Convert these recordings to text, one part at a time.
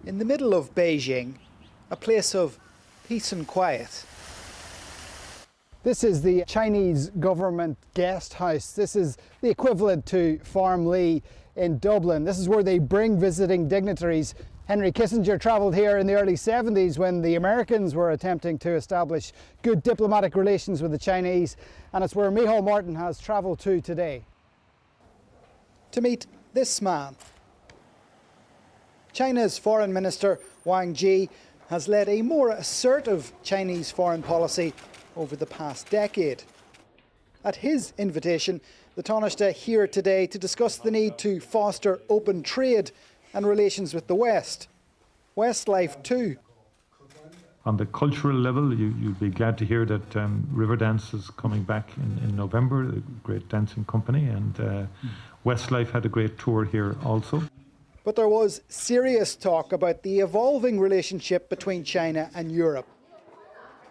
In the middle of Beijing, a place of peace and quiet. This is the Chinese government guest house. This is the equivalent to Farm Lee in Dublin. This is where they bring visiting dignitaries. Henry Kissinger travelled here in the early 70s when the Americans were attempting to establish good diplomatic relations with the Chinese, and it's where Micheál Martin has travelled to today. To meet this man. China's Foreign Minister Wang Yi has led a more assertive Chinese foreign policy over the past decade. At his invitation, the Tánaiste here today to discuss the need to foster open trade and relations with the West. Westlife too. On the cultural level, you'll be glad to hear that Riverdance is coming back in November, a great dancing company, and Westlife had a great tour here also. But there was serious talk about the evolving relationship between China and Europe.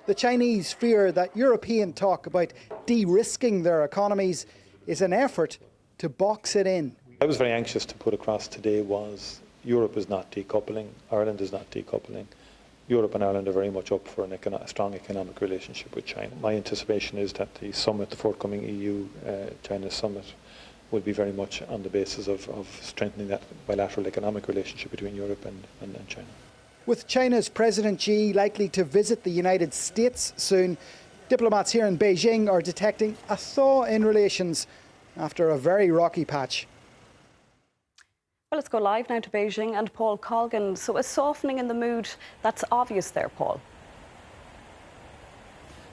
The Chinese fear that European talk about de-risking their economies is an effort to box it in. I was very anxious to put across today was Europe is not decoupling, Ireland is not decoupling. Europe and Ireland are very much up for a strong economic relationship with China. My anticipation is that the summit, the forthcoming EU-China summit, will be very much on the basis of strengthening that bilateral economic relationship between Europe and China. With China's President Xi likely to visit the United States soon, diplomats here in Beijing are detecting a thaw in relations after a very rocky patch. Well, let's go live now to Beijing and Paul Colgan. So a softening in the mood, that's obvious there, Paul.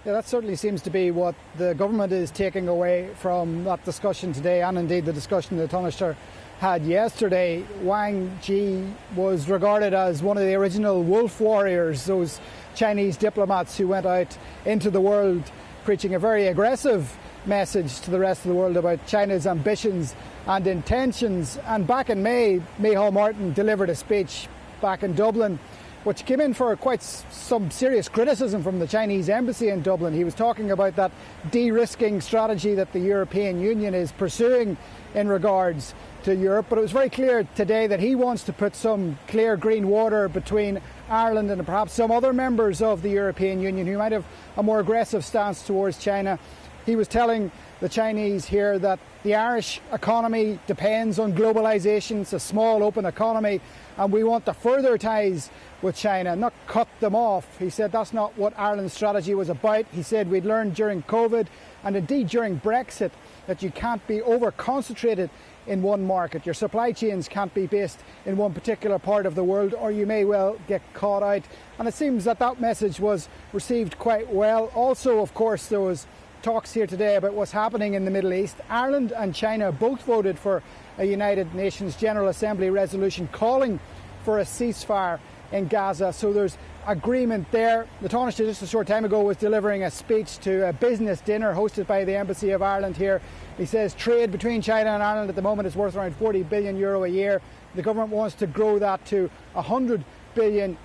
Yeah, that certainly seems to be what the government is taking away from that discussion today, and indeed the discussion that Tánaiste had yesterday. Wang Yi was regarded as one of the original wolf warriors, those Chinese diplomats who went out into the world preaching a very aggressive message to the rest of the world about China's ambitions and intentions. And back in May, Micheál Martin delivered a speech back in Dublin, which came in for quite some serious criticism from the Chinese embassy in Dublin. He was talking about that de-risking strategy that the European Union is pursuing in regards to Europe. But it was very clear today that he wants to put some clear green water between Ireland and perhaps some other members of the European Union who might have a more aggressive stance towards China. He was telling the Chinese here that the Irish economy depends on globalisation. It's a small, open economy, and we want to further ties with China, not cut them off. He said that's not what Ireland's strategy was about. He said we'd learned during COVID and indeed during Brexit that you can't be over-concentrated in one market. Your supply chains can't be based in one particular part of the world, or you may well get caught out. And it seems that that message was received quite well. Also, of course, there was talks here today about what's happening in the Middle East. Ireland and China both voted for a United Nations General Assembly resolution calling for a ceasefire in Gaza, so there's agreement there. The Tánaiste just a short time ago was delivering a speech to a business dinner hosted by the Embassy of Ireland here. He says trade between China and Ireland at the moment is worth around €40 billion a year. The government wants to grow that to €100 billion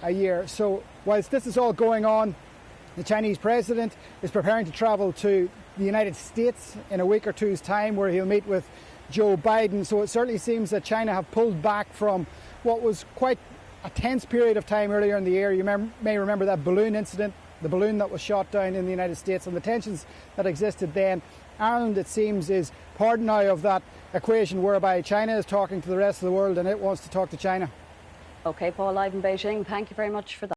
a year. So whilst this is all going on, the Chinese president is preparing to travel to the United States in a week or two's time, where he'll meet with Joe Biden. So it certainly seems that China have pulled back from what was quite a tense period of time earlier in the year. You may remember that balloon incident, the balloon that was shot down in the United States, and the tensions that existed then. Ireland, it seems, is part now of that equation whereby China is talking to the rest of the world and it wants to talk to China. OK, Paul, live in Beijing. Thank you very much for that.